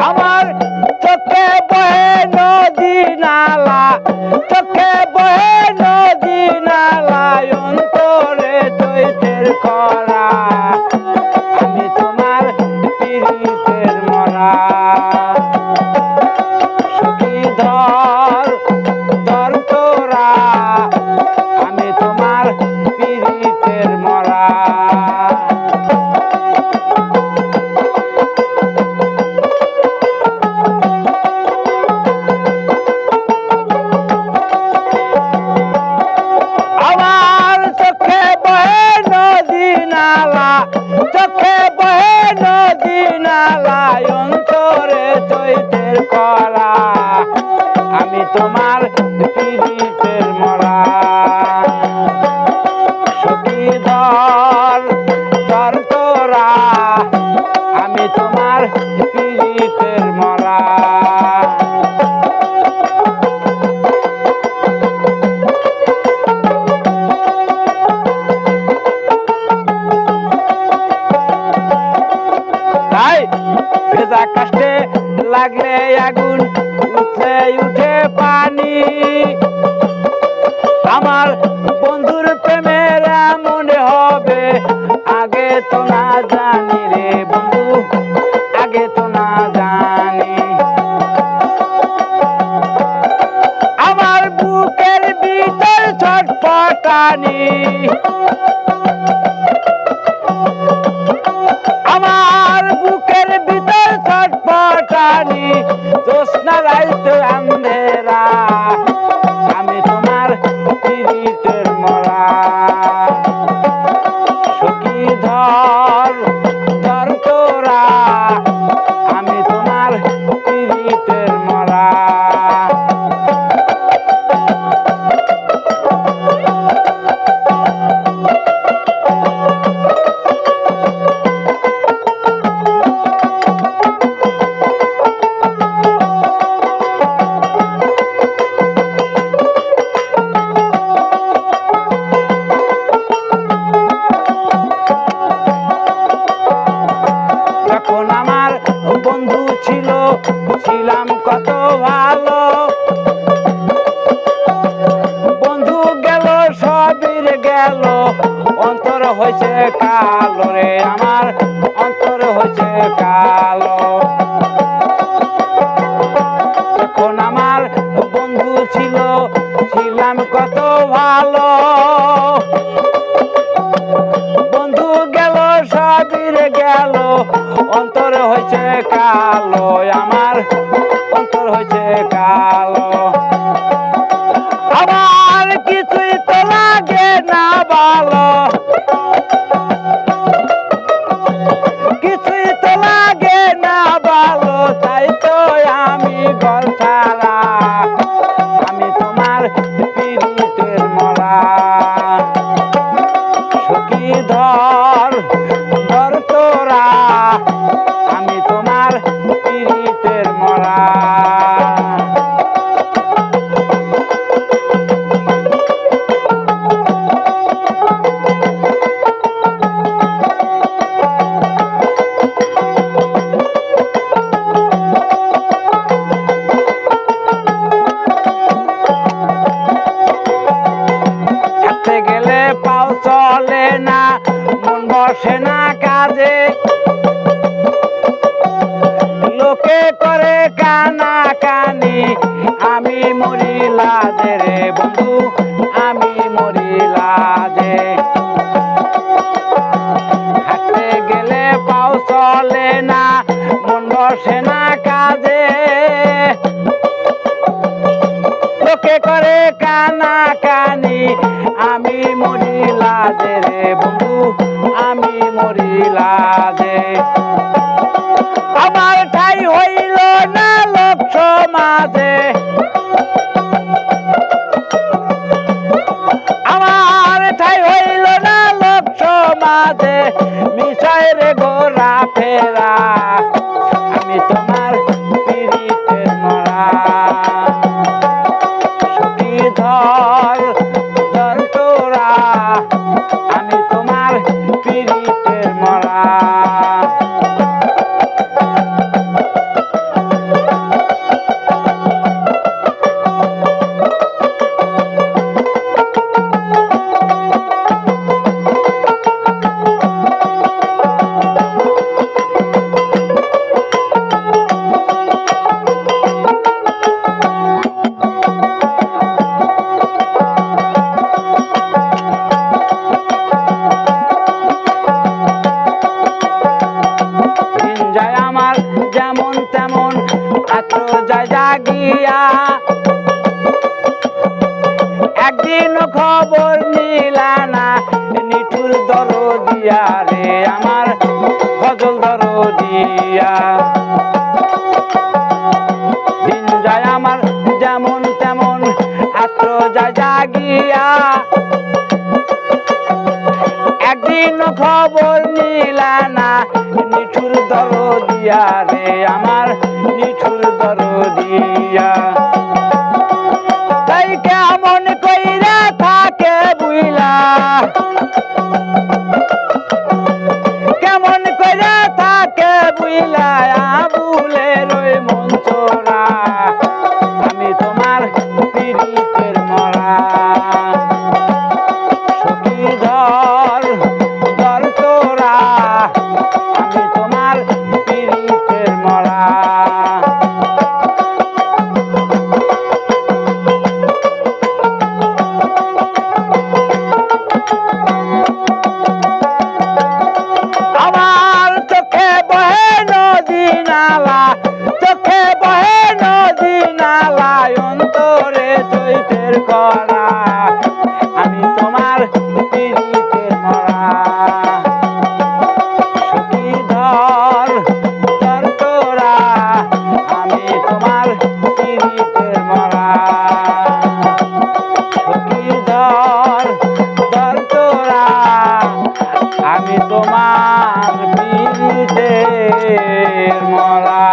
আমার চোখে বহে নদী নালা, চোখে বহে নদী নালা, অন্তরে চৈতের খরা, আমি তোমার পীড়িতের মরা। সখী ধর ধর তোরা, আমি তোমার পীড়িতের মরা। আমার চোখে বহে নদী নালা, চোখে বহে নদী নালা, অন্তরে চৈতের খরা, আমি তোমার পীড়িতের মরা। সখী ধর ধর তোরা, আমি তোমার পীড়িতের মরা। তাই ভেজা কাষ্টে লাগলে আগুন, উঠে উঠে পানি, আমার বন্ধুর প্রেমের এমন হবে, আগে তো না জানি রে বন্ধু, আগে তো না জানি। আমার বুকের ভিতর ছটফটানি, আমার বুকের ভিতর ছটফটানি, জ্যোৎস্না রাইতে আন্ধেরা, আমি তোমার পীড়িতের মরা। সখী ধর ধর তোরা, আমি তোমার পীড়িতের মরা। যখন আমার বন্ধু ছিল, ছিলাম কত ভালো, বন্ধু গেল সবির গেল, অন্তর হয়েছে কালো রে, আমার অন্তর হয়েছে কালো। যখন আমার বন্ধু ছিল, ছিলাম কত ভালো, বন্ধু গেল সবির গেল, অন্তর হয়েছে কালো, আমার অন্তর হয়েছে কালো। আমার কিছুই তো লাগে না ভালো, কিছুই তো লাগে না ভালো, তাই তো আমি ঘর ছাড়া, আমি তোমার পীড়িতের মরা। সখী ধর ধর তোরা, আমি তোমার পীড়িতের মরা। হাঁটতে গেলে পাও চলে না, মন বসে না কাজে, লোকে করে কানা কানি, আমি মরি লাজে রে বন্ধু, আমি মরি লাজে। হাঁটতে গেলে পাও চলে না, মন বসে না কাজে, লোকে করে কানা কানি, আমি মরি লাজে রে বন্ধু, আমি মরি লাজে। আমার ঠাই হইল না লোক সমাজে, আমার ঠাই হইল না লোক সমাজে, মিশাই রে ঘোরা ফেরা, আমি তোমার পীড়িতের মরা। সখী ধর ধর তোরা, আমি মরা যেমন তেমন এত যায় জাগিয়া একদিন খবর নিলানা নিঠুর দরদিয়া রে আমার ফজল দরদিয়া দিন যায় আমার যেমন তেমন এত যায় জাগিয়া একদিন খবর নিলানা নিঠুর দরদিয়া রে আমার নিঠুর দরদিয়া তাই কেমন কইরা থাকে বুইলা কেমন কইরা থাকে বুইলা আবুলে রই মঞ্চরা আমি তোমার পিরিতের মরা সখী ধর ধর তোরা আমি তোমার পিরিতের মরা আমার চোখে বহে নদী নালা চোখে বহে নদী নালা অন্তরে চৈতের করা আমি তোমার পিরিতের মরা সখী ধর ধর তোরা আমি তোমার পিরিতের মরা সখী ধর ধর তোরা আমি তোমার পিরিতের মরা।